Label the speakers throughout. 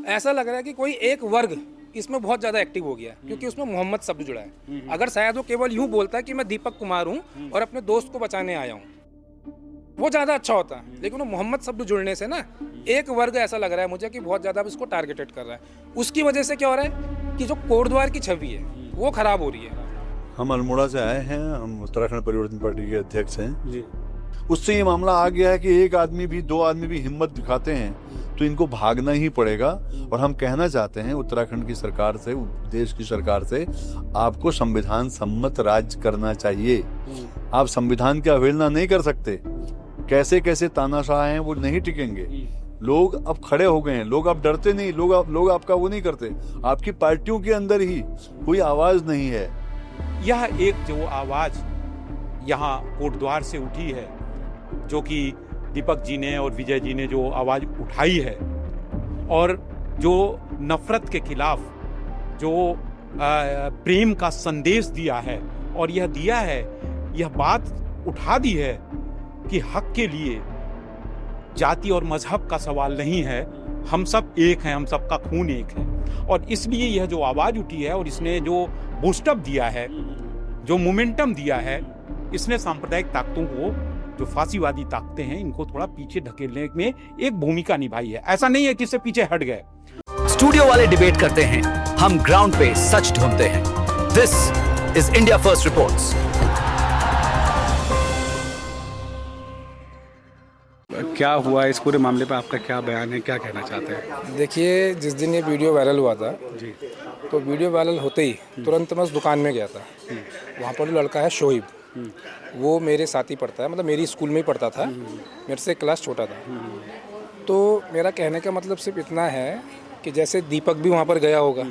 Speaker 1: ऐसा लग रहा है कि कोई एक वर्ग इसमें बहुत ज़्यादा एक्टिव हो गया है, क्योंकि उसमें मोहम्मद शब्द जुड़ा है। अगर शायद वो केवल यूं बोलता है कि मैं दीपक कुमार हूं और अपने दोस्त को बचाने आया हूं, वो ज़्यादा अच्छा होता है। लेकिन वो मोहम्मद शब्द जुड़ने से ना एक वर्ग ऐसा लग रहा है मुझे कि बहुत ज़्यादा इसको टारगेटेड कर रहा है। उसकी वजह से क्या हो रहा है कि जो कोटद्वार की छवि है वो खराब हो रही है।
Speaker 2: हम अल्मोड़ा से आए हैं, हम उत्तराखंड परिवर्तन पार्टी के अध्यक्ष हैं
Speaker 3: जी।
Speaker 2: उससे ये मामला आ गया है कि एक आदमी भी, दो आदमी भी हिम्मत दिखाते हैं तो इनको भागना ही पड़ेगा। और हम कहना चाहते हैं उत्तराखंड की सरकार से, देश की सरकार से, आपको संविधान सम्मत राज्य करना चाहिए। आप संविधान की अवहेलना नहीं कर सकते। कैसे कैसे तानाशाह हैं वो नहीं टिकेंगे। लोग अब खड़े हो गए हैं, लोग अब डरते नहीं, लोग आपका वो नहीं करते। आपकी पार्टियों के अंदर ही कोई आवाज नहीं है।
Speaker 3: यह एक जो आवाज यहाँ कोटद्वार से उठी है, जो कि दीपक जी ने और विजय जी ने जो आवाज उठाई है, और जो नफरत के खिलाफ जो प्रेम का संदेश दिया है, और यह दिया है, यह बात उठा दी है कि हक के लिए जाति और मजहब का सवाल नहीं है, हम सब एक हैं, हम सबका खून एक है। और इसलिए यह जो आवाज उठी है और इसने जो बूस्टअप दिया है, जो मोमेंटम दिया है, इसने सांप्रदायिक ताकतों को, जो फांसीवादी ताकतें हैं, इनको थोड़ा पीछे ढकेलने में एक भूमिका निभाई है। ऐसा नहीं है कि इससे पीछे हट गए।
Speaker 4: स्टूडियो वाले डिबेट करते हैं, हम ग्राउंड पे सच ढूंढते हैं। This is India first reports.
Speaker 5: क्या हुआ इस पूरे मामले पर, आपका क्या बयान है, क्या कहना चाहते हैं?
Speaker 1: देखिए, जिस दिन ये वीडियो वायरल हुआ था
Speaker 5: जी।
Speaker 1: तो वीडियो वायरल होते ही तुरंत मैं उस दुकान में गया था। वहाँ पर जो लड़का है शोएब, वो मेरे साथ ही पढ़ता है, मतलब मेरी स्कूल में ही पढ़ता था, मेरे से एक क्लास छोटा था। तो मेरा कहने का मतलब सिर्फ इतना है कि जैसे दीपक भी वहाँ पर गया होगा,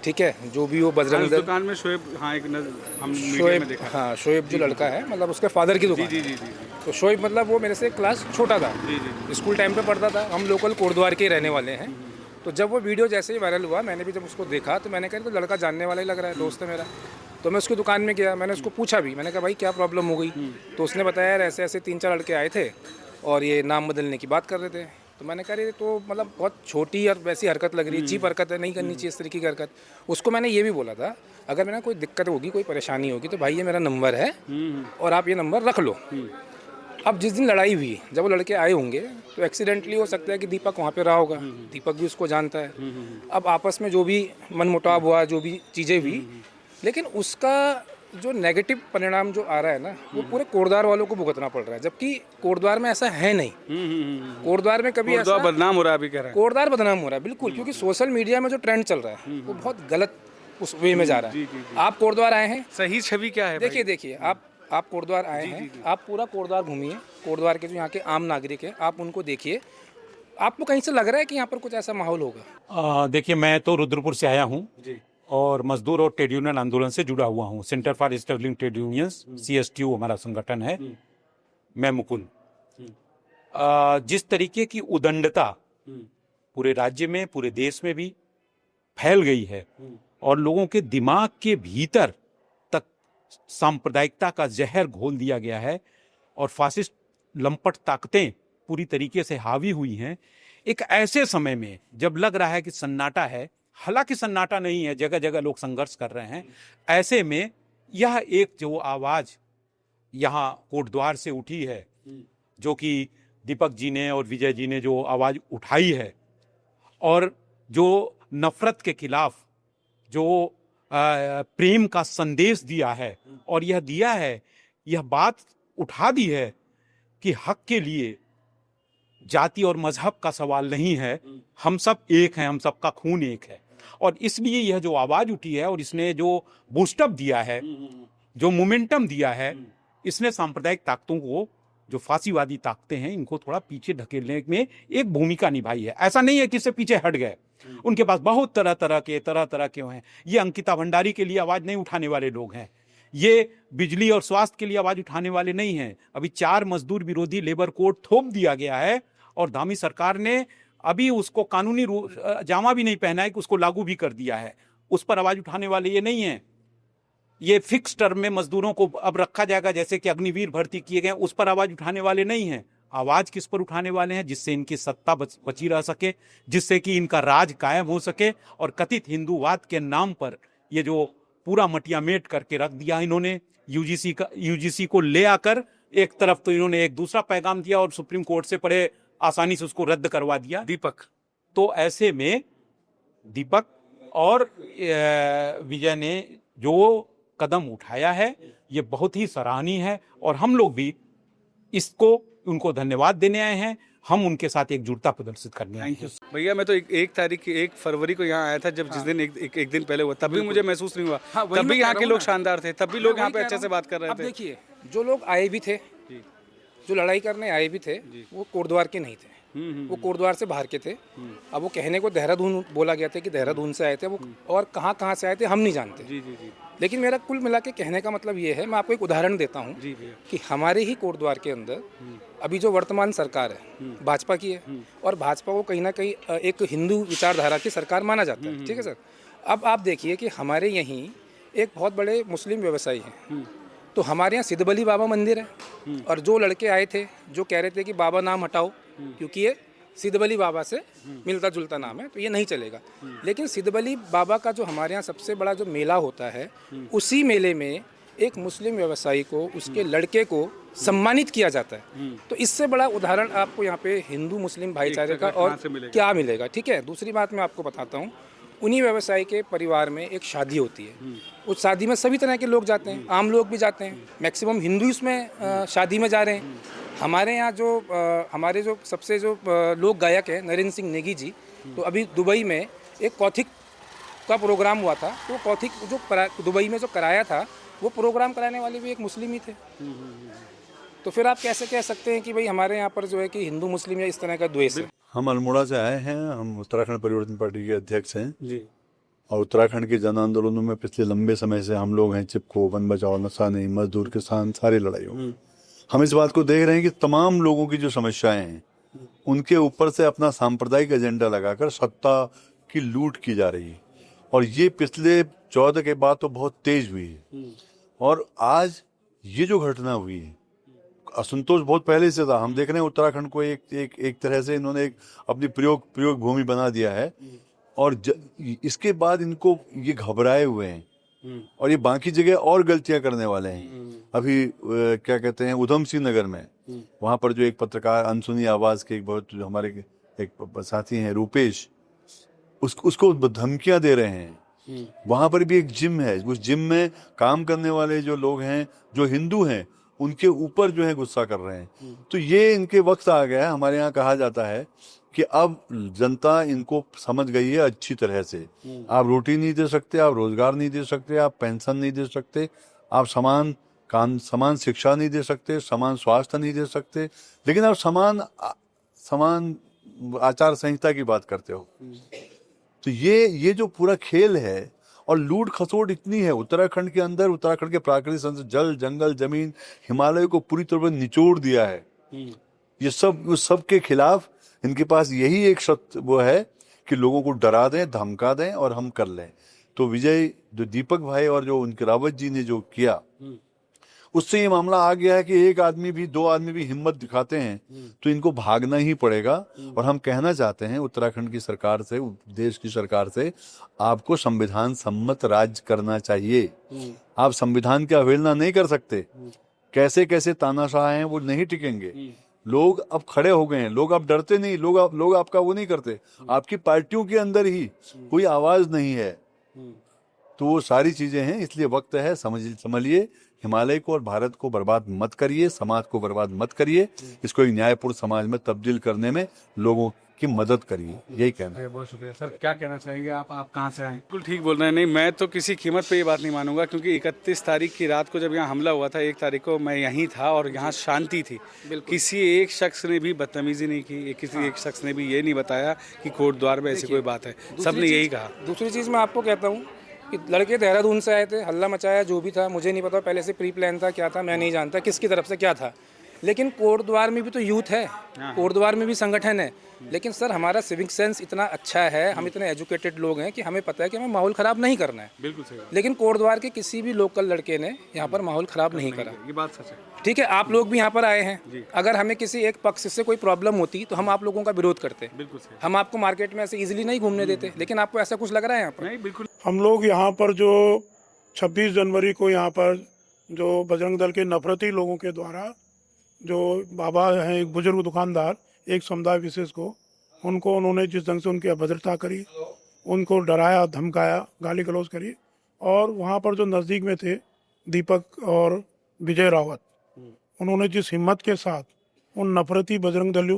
Speaker 1: ठीक है, जो भी वो बजरंग दल,
Speaker 5: दुकान में शोएब, हाँ, एक हम मीडिया
Speaker 1: शोएब,
Speaker 5: में देखा।
Speaker 1: हाँ, शोएब जो लड़का है, मतलब उसके फादर की दुकान।
Speaker 5: जी जी जी।
Speaker 1: तो शोएब मतलब वो मेरे से एक क्लास छोटा था, स्कूल टाइम पे पढ़ता था, हम लोकल कोटद्वार के रहने वाले हैं। तो जब वो वीडियो जैसे ही वायरल हुआ, मैंने भी जब उसको देखा तो मैंने कहा तो लड़का जानने वाला ही लग रहा है, दोस्त है मेरा। तो मैं उसकी दुकान में गया, मैंने उसको पूछा भी, मैंने कहा भाई क्या प्रॉब्लम हो गई। तो उसने बताया यार ऐसे ऐसे 3-4 लड़के आए थे और ये नाम बदलने की बात कर रहे थे। तो मैंने कहा ये तो मतलब बहुत छोटी और वैसी हरकत लग रही है, चीप हरकत है, नहीं करनी चाहिए इस तरीके की हरकत। उसको मैंने ये भी बोला था, अगर मेरा कोई दिक्कत होगी, कोई परेशानी होगी तो भाई ये मेरा नंबर है और आप ये नंबर रख लो। अब जिस दिन लड़ाई हुई, जब वो लड़के आए होंगे तो एक्सीडेंटली हो सकता है कि दीपक वहाँ पे रहा होगा, दीपक भी उसको जानता है। अब आपस में जो भी मनमुटाव हुआ, जो भी चीज़ें हुई, लेकिन उसका जो नेगेटिव परिणाम जो आ रहा है ना, वो पूरे कोटद्वार वालों को भुगतना पड़ रहा है, जबकि कोटद्वार में ऐसा है नहीं। कोटद्वार में कभी ऐसा
Speaker 5: बदनाम हो रहा है, अभी कह रहे हैं
Speaker 1: कोटद्वार बदनाम हो रहा है, बिल्कुल, क्योंकि सोशल मीडिया में जो ट्रेंड चल रहा है वो बहुत गलत उस वे में जा रहा है। आप कोटद्वार आए हैं,
Speaker 5: सही छवि क्या है?
Speaker 1: देखिए आप कोटद्वार आए हैं, आप पूरा कोटद्वार घूमिए, कोटद्वार के जो यहाँ के आम नागरिक हैं आप उनको देखिए, आपको कहीं से लग रहा है कि यहाँ पर कुछ ऐसा माहौल होगा?
Speaker 3: देखिए, मैं तो रुद्रपुर से आया हूँ और मजदूर और ट्रेड यूनियन आंदोलन से जुड़ा हुआ हूँ। Centre for struggling trade unions, CSTU हमारा संगठन है। मैं मुकुल, जिस तरीके की उदंडता पूरे राज्य में, पूरे देश में भी फैल गई है और लोगों के दिमाग के भीतर तक सांप्रदायिकता का जहर घोल दिया गया है और फासिस्ट लंपट ताकतें पूरी तरीके से हावी हुई हैं, एक ऐसे समय में जब लग रहा है कि सन्नाटा है, हालांकि सन्नाटा नहीं है, जगह जगह लोग संघर्ष कर रहे हैं, ऐसे में यह एक जो आवाज यहाँ कोटद्वार से उठी है, जो कि दीपक जी ने और विजय जी ने जो आवाज उठाई है, और जो नफरत के खिलाफ जो प्रेम का संदेश दिया है, और यह दिया है, यह बात उठा दी है कि हक के लिए जाति और मजहब का सवाल नहीं है, हम सब एक हैं, हम सबका खून एक है। और इसलिए यह जो आवाज उठी है और इसने जो बूस्टअप दिया है, जो मोमेंटम दिया है, इसने सांप्रदायिक ताकतों को, जो फांसीवादी ताकतें हैं, इनको थोड़ा पीछे ढकेलने में एक भूमिका निभाई है। ऐसा नहीं है कि इससे पीछे हट गए। उनके पास बहुत तरह तरह के हैं। ये अंकिता भंडारी के लिए आवाज नहीं उठाने वाले लोग हैं, ये बिजली और स्वास्थ्य के लिए आवाज उठाने वाले नहीं हैं। अभी 4 मजदूर विरोधी लेबर कोड थोप दिया गया है और धामी सरकार ने अभी उसको कानूनी जामा भी नहीं पहना है कि उसको लागू भी कर दिया है। उस पर आवाज उठाने वाले ये नहीं है। ये फिक्स टर्म में मजदूरों को अब रखा जाएगा, जैसे कि अग्निवीर भर्ती किए गए, उस पर आवाज उठाने वाले नहीं हैं। आवाज किस पर उठाने वाले हैं, जिससे इनकी सत्ता बची रह सके, जिससे कि इनका राज कायम हो सके। और कथित हिंदूवाद के नाम पर ये जो पूरा मटियामेट करके रख दिया इन्होंने, यूजीसी को ले आकर एक तरफ तो इन्होंने एक दूसरा पैगाम दिया और सुप्रीम कोर्ट से बड़े आसानी से उसको रद्द करवा दिया।
Speaker 5: दीपक,
Speaker 3: तो ऐसे में दीपक और विजय ने जो कदम उठाया है ये बहुत ही सराहनीय है और हम लोग भी इसको उनको धन्यवाद देने आए हैं। हम उनके साथ एकजुटता प्रदर्शित करने आए हैं।
Speaker 5: भैया मैं तो 1 फरवरी को यहाँ आया था, जब जिस दिन एक दिन पहले हुआ, तब भी मुझे महसूस नहीं हुआ।
Speaker 1: हाँ, वही
Speaker 5: तब भी
Speaker 1: मैं
Speaker 5: यहाँ
Speaker 1: कह
Speaker 5: के
Speaker 1: रहा
Speaker 5: लोग
Speaker 1: हूँ ना।
Speaker 5: शानदार थे, तब भी लोग यहाँ पे
Speaker 1: वही
Speaker 5: अच्छे
Speaker 1: कह
Speaker 5: से
Speaker 1: रहा
Speaker 5: बात कर रहे
Speaker 1: हूँ। अब
Speaker 5: थे।
Speaker 1: देखिए, जो लोग आए भी थे, जो लड़ाई करने आए भी थे, वो कोटद्वार के नहीं थे, वो कोटद्वार से बाहर के थे। अब वो कहने को देहरादून बोला गया था कि देहरादून से आए थे वो, और कहाँ से आए थे हम नहीं जानते।
Speaker 5: जी जी जी
Speaker 1: लेकिन मेरा कुल मिला के कहने का मतलब ये है, मैं आपको एक उदाहरण देता हूँ
Speaker 5: जी भैया।
Speaker 1: कि हमारे ही कोटद्वार के अंदर अभी जो वर्तमान सरकार है भाजपा की है, और भाजपा को कहीं ना कहीं एक हिंदू विचारधारा की सरकार माना जाता है। ठीक है सर। अब आप देखिए कि हमारे यहीं एक बहुत बड़े मुस्लिम व्यवसायी हैं, तो हमारे यहाँ सिद्धबली बाबा मंदिर है, और जो लड़के आए थे जो कह रहे थे कि बाबा नाम हटाओ क्योंकि ये सिद्धबली बाबा से मिलता जुलता नाम है, तो ये नहीं चलेगा। लेकिन सिद्धबली बाबा का जो हमारे यहाँ सबसे बड़ा जो मेला होता है, उसी मेले में एक मुस्लिम व्यवसायी को, उसके लड़के को सम्मानित किया जाता है। तो इससे बड़ा उदाहरण आपको यहाँ पे हिंदू मुस्लिम भाईचारे का और क्या मिलेगा। ठीक है। दूसरी बात मैं आपको बताता हूँ, उन्हीं व्यवसायी के परिवार में एक शादी होती है, उस शादी में सभी तरह के लोग जाते हैं, आम लोग भी जाते हैं, मैक्सिमम हिंदू इसमें शादी में जा रहे हैं। हमारे यहाँ जो हमारे जो सबसे जो लोक गायक हैं नरेंद्र सिंह नेगी जी, तो अभी दुबई में एक कौथिक का प्रोग्राम हुआ था, तो कौथिक जो दुबई में जो कराया था, वो प्रोग्राम कराने वाले भी एक मुस्लिम ही थे। तो फिर आप कैसे कह सकते हैं कि भाई हमारे यहाँ पर जो है कि हिंदू मुस्लिम या इस तरह का द्वेष है।
Speaker 2: हम अल्मोड़ा से आए हैं, हम उत्तराखंड परिवर्तन पार्टी के अध्यक्ष हैं
Speaker 5: जी।
Speaker 2: और उत्तराखंड के जन आंदोलनों में पिछले लंबे समय से हम लोग हैं। चिपको, वन बचाओ, नशा नहीं, मजदूर, किसान, सारी लड़ाइयों। हम इस बात को देख रहे हैं कि तमाम लोगों की जो समस्याएं हैं उनके ऊपर से अपना सांप्रदायिक एजेंडा लगाकर सत्ता की लूट की जा रही है, और ये पिछले 14 के बाद तो बहुत तेज हुई है। और आज ये जो घटना हुई है, असंतोष बहुत पहले से था। हम देख रहे हैं उत्तराखंड को एक तरह से इन्होंने एक अपनी प्रयोग भूमि बना दिया है, और इसके बाद इनको ये घबराए हुए हैं और ये बाकी जगह और गलतियां करने वाले हैं। अभी क्या कहते हैं, उधम सिंह नगर में वहां पर जो एक पत्रकार अनसुनी आवाज के एक बहुत हमारे एक साथी हैं रूपेश, उसको धमकियां दे रहे हैं। वहां पर भी एक जिम है, उस जिम में काम करने वाले जो लोग हैं जो हिंदू हैं उनके ऊपर जो है गुस्सा कर रहे हैं। तो ये इनके वक्त आ गया है। हमारे यहाँ कहा जाता है कि अब जनता इनको समझ गई है अच्छी तरह से। आप रोटी नहीं दे सकते, आप रोजगार नहीं दे सकते, आप पेंशन नहीं दे सकते, आप समान शिक्षा नहीं दे सकते, समान स्वास्थ्य नहीं दे सकते, लेकिन आप समान आचार संहिता की बात करते हो। तो ये जो पूरा खेल है, और लूट खसोट इतनी है उत्तराखंड के अंदर, उत्तराखंड के प्राकृतिक संसाधन, जल, जंगल, जमीन, हिमालय को पूरी तरह निचोड़ दिया है। ये सब के खिलाफ इनके पास यही एक सत्य वो है कि लोगों को डरा दें, धमका दें और हम कर लें। तो विजय, जो दीपक भाई और जो उनके रावत जी ने जो किया, उससे ये मामला आ गया है कि एक आदमी भी, दो आदमी भी हिम्मत दिखाते हैं तो इनको भागना ही पड़ेगा। और हम कहना चाहते हैं उत्तराखंड की सरकार से, देश की सरकार से, आपको संविधान सम्मत राज्य करना चाहिए। आप संविधान की अवहेलना नहीं कर सकते। कैसे कैसे तानाशाह हैं वो नहीं टिकेंगे। लोग अब खड़े हो गए हैं, लोग अब डरते नहीं, लोग आपका वो नहीं करते। आपकी पार्टियों के अंदर ही कोई आवाज नहीं है। तो वो सारी चीजें हैं, इसलिए वक्त है, समझिए, हिमालय को और भारत को बर्बाद मत करिए, समाज को बर्बाद मत करिए, इसको एक न्यायपूर्ण समाज में तब्दील करने में लोगों की मदद करिए। यही कहना है।
Speaker 5: बहुत शुक्रिया सर। क्या कहना चाहेंगे आप कहाँ से आए? बिल्कुल ठीक बोल रहे हैं। नहीं, मैं तो किसी कीमत पे ये बात नहीं मानूंगा, क्योंकि 31 तारीख की रात को जब यहाँ हमला हुआ था, 1 तारीख को मैं यहीं था और यहाँ शांति थी। किसी एक शख्स ने भी बदतमीजी नहीं की, किसी एक शख्स ने भी ये नहीं बताया कि कोटद्वार में ऐसी कोई बात है। सबने यही कहा।
Speaker 1: दूसरी चीज़ मैं आपको कहता हूँ कि लड़के देहरादून से आए थे, हल्ला मचाया, जो भी था मुझे नहीं पता, पहले से प्री प्लान था क्या था मैं नहीं जानता, किसकी तरफ से क्या था। लेकिन कोटद्वार में भी तो यूथ है, कोटद्वार में भी संगठन है, लेकिन सर हमारा सिविक सेंस इतना अच्छा है, हम इतने एजुकेटेड लोग हैं कि हमें पता है कि हमें माहौल ख़राब नहीं करना है।
Speaker 5: बिल्कुल सही।
Speaker 1: लेकिन कोटद्वार के किसी भी लोकल लड़के ने यहाँ पर माहौल ख़राब नहीं करा।
Speaker 5: ये बात सच है।
Speaker 1: ठीक है, आप लोग भी यहाँ पर आए हैं, अगर हमें किसी एक पक्ष से कोई प्रॉब्लम होती तो हम आप लोगों का विरोध करते।
Speaker 5: बिल्कुल सही।
Speaker 1: हम आपको मार्केट में ऐसे इजीली नहीं घूमने देते, लेकिन आपको ऐसा कुछ लग रहा है यहाँ पर?
Speaker 5: नहीं, बिल्कुल।
Speaker 6: हम लोग यहाँ पर जो 26 जनवरी को यहाँ पर जो बजरंग दल के नफरती लोगों के द्वारा जो बाबा हैं, एक बुजुर्ग दुकानदार, एक समुदाय विशेष को, उनको उन्होंने जिस ढंग से उनकी अभद्रता करी, उनको डराया, धमकाया, गाली गलौज करी, और वहाँ पर जो नज़दीक में थे दीपक और विजय रावत, उन्होंने जिस हिम्मत के साथ उन नफरती बजरंग दल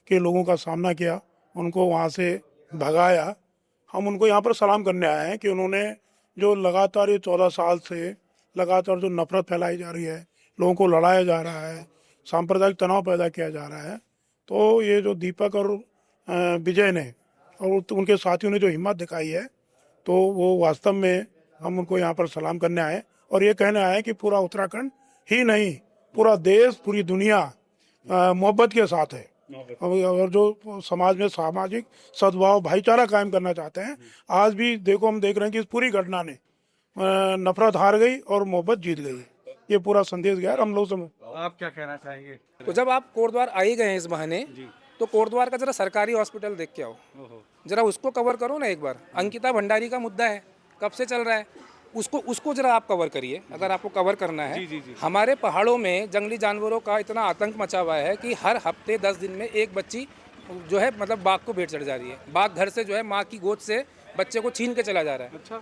Speaker 6: के लोगों का सामना किया, उनको वहाँ से भगाया, हम उनको यहाँ पर सलाम करने आए हैं कि उन्होंने जो लगातार ये 14 साल से लगातार जो नफरत फैलाई जा रही है, लोगों को लड़ाया जा रहा है, सांप्रदायिक तनाव पैदा किया जा रहा है, तो ये जो दीपक और विजय ने और उनके साथियों ने जो हिम्मत दिखाई है, तो वो वास्तव में हम उनको यहाँ पर सलाम करने आए और ये कहने आए कि पूरा उत्तराखंड ही नहीं, पूरा देश, पूरी दुनिया मोहब्बत के साथ है, और जो समाज में सामाजिक सद्भाव, भाईचारा कायम करना चाहते हैं। आज भी देखो, हम देख रहे हैं कि इस पूरी घटना ने नफरत हार गई और मोहब्बत जीत गई। ये पूरा संदेश गया हम लोग समझ।
Speaker 5: आप क्या कहना चाहेंगे?
Speaker 1: तो जब आप कोटद्वार आ ही गए हैं इस बहाने, तो कोटद्वार का जरा सरकारी हॉस्पिटल देख के आओ, जरा उसको कवर करो ना एक बार। अंकिता भंडारी का मुद्दा है, कब से चल रहा है, उसको जरा आप कवर करिए, अगर आपको कवर करना है। हमारे पहाड़ों में जंगली जानवरों का इतना आतंक मचा हुआ है कि हर हफ्ते 10 दिन में एक बच्ची जो है मतलब बाघ को भेंट चढ़ जा रही है। बाघ घर से जो है माँ की गोद से बच्चे को छीन के चला जा रहा है।
Speaker 5: अच्छा।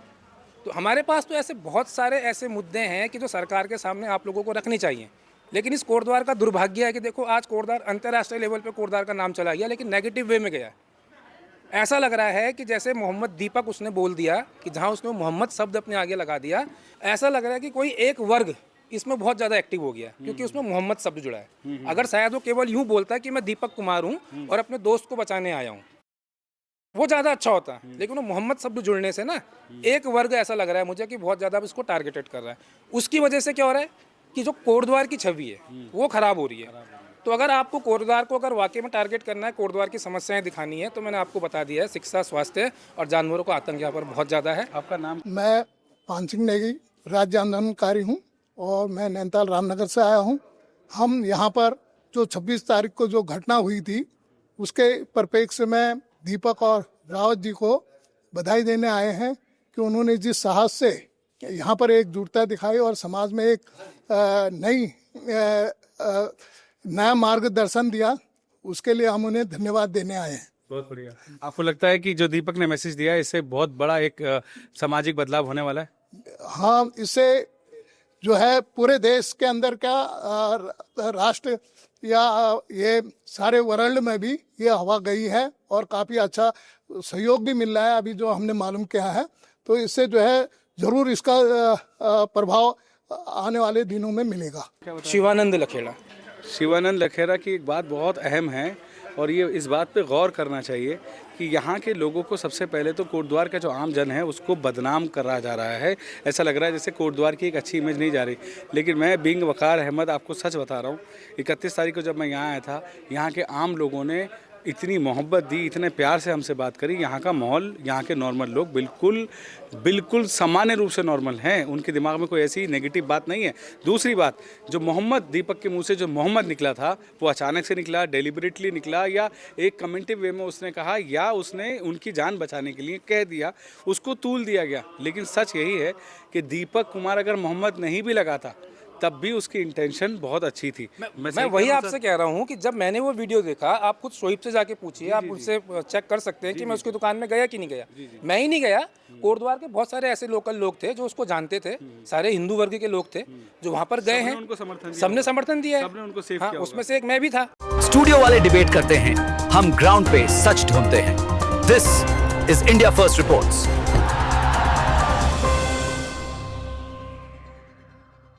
Speaker 1: तो हमारे पास तो ऐसे बहुत सारे ऐसे मुद्दे हैं कि जो सरकार के सामने आप लोगों को रखनी चाहिए। लेकिन इस कोटद्वार का दुर्भाग्य है कि देखो, आज कोटद्वार अंतर्राष्ट्रीय लेवल पे कोटद्वार का नाम चला गया, लेकिन नेगेटिव वे में गया। ऐसा लग रहा है कि जैसे मोहम्मद दीपक उसने बोल दिया कि जहां उसने मोहम्मद शब्द अपने आगे लगा दिया, ऐसा लग रहा है कि कोई एक वर्ग इसमें बहुत ज़्यादा एक्टिव हो गया, क्योंकि उसमें मोहम्मद शब्द जुड़ा है। अगर शायद वो केवल यूँ बोलता कि मैं दीपक कुमार हूँ और अपने दोस्त को बचाने आया हूँ, वो ज़्यादा अच्छा होता। लेकिन वो मोहम्मद शब्द जुड़ने से ना एक वर्ग ऐसा लग रहा है मुझे कि बहुत ज़्यादा इसको टारगेटेड कर रहा है। उसकी वजह से क्या हो रहा है कि जो कोटद्वार की छवि है वो ख़राब हो रही है। तो अगर आपको कोटद्वार को अगर वाकई में टारगेट करना है, कोटद्वार की समस्याएं दिखानी है, तो मैंने आपको बता दिया है, शिक्षा, स्वास्थ्य और जानवरों का आतंक यहाँ पर बहुत ज़्यादा है।
Speaker 5: आपका नाम?
Speaker 7: मैं पान सिंह नेगी, राज्य आंदोलनकारी हूँ और मैं नैनीताल रामनगर से आया हूँ। हम यहाँ पर जो 26 तारीख को जो घटना हुई थी, उसके परिप्रेक्ष्य में दीपक और रावत जी को बधाई देने आए हैं कि उन्होंने जिस साहस से यहाँ पर एकजुटता दिखाई और समाज में एक नया मार्गदर्शन दिया, उसके लिए हम उन्हें धन्यवाद देने आए हैं।
Speaker 5: बहुत बढ़िया। आपको लगता है कि जो दीपक ने मैसेज दिया है, इससे बहुत बड़ा एक सामाजिक बदलाव होने वाला है?
Speaker 7: हाँ, इससे जो है पूरे देश के अंदर क्या राष्ट्र या ये सारे वर्ल्ड में भी ये हवा गई है और काफ़ी अच्छा सहयोग भी मिल रहा है अभी जो हमने मालूम किया है। तो इससे जो है ज़रूर इसका प्रभाव आने वाले दिनों में मिलेगा।
Speaker 1: शिवानंद लखेड़ा।
Speaker 5: शिवानंद लखेड़ा की एक बात बहुत अहम है और ये इस बात पे गौर करना चाहिए कि यहाँ के लोगों को सबसे पहले तो कोटद्वार का जो आम जन है उसको बदनाम करा जा रहा है। ऐसा लग रहा है जैसे कोटद्वार की एक अच्छी इमेज नहीं जा रही। लेकिन मैं बिंग वकार अहमद आपको सच बता रहा हूँ, 31 तारीख को जब मैं यहाँ आया था, यहाँ के आम लोगों ने इतनी मोहब्बत दी, इतने प्यार से हमसे बात करी। यहाँ का माहौल, यहाँ के नॉर्मल लोग बिल्कुल सामान्य रूप से नॉर्मल हैं, उनके दिमाग में कोई ऐसी नेगेटिव बात नहीं है। दूसरी बात, जो मोहम्मद, दीपक के मुंह से जो मोहम्मद निकला था, वो अचानक से निकला, डेलिबरेटली निकला, या एक कमेंटिव वे में उसने कहा, या उसने उनकी जान बचाने के लिए कह दिया, उसको तूल दिया गया। लेकिन सच यही है कि दीपक कुमार अगर मोहम्मद नहीं भी लगा था तब भी उसकी इंटेंशन बहुत अच्छी थी।
Speaker 1: मैं वही आपसे कह रहा हूँ कि जब मैंने वो वीडियो देखा, आप खुद शोएब से जाके पूछिए, आप उनसे चेक कर सकते हैं कि मैं उसकी दुकान में गया कि नहीं गया। मैं ही नहीं गया, कोटद्वार के बहुत सारे ऐसे लोकल लोग थे जो उसको जानते थे, सारे हिंदू वर्ग के लोग थे जो वहाँ पर गए हैं, सबने समर्थन दिया है। हाँ, उसमें से एक मैं भी था।
Speaker 4: स्टूडियो वाले डिबेट करते हैं, हम ग्राउंड पे सच ढूंढते हैं। This is India first reports.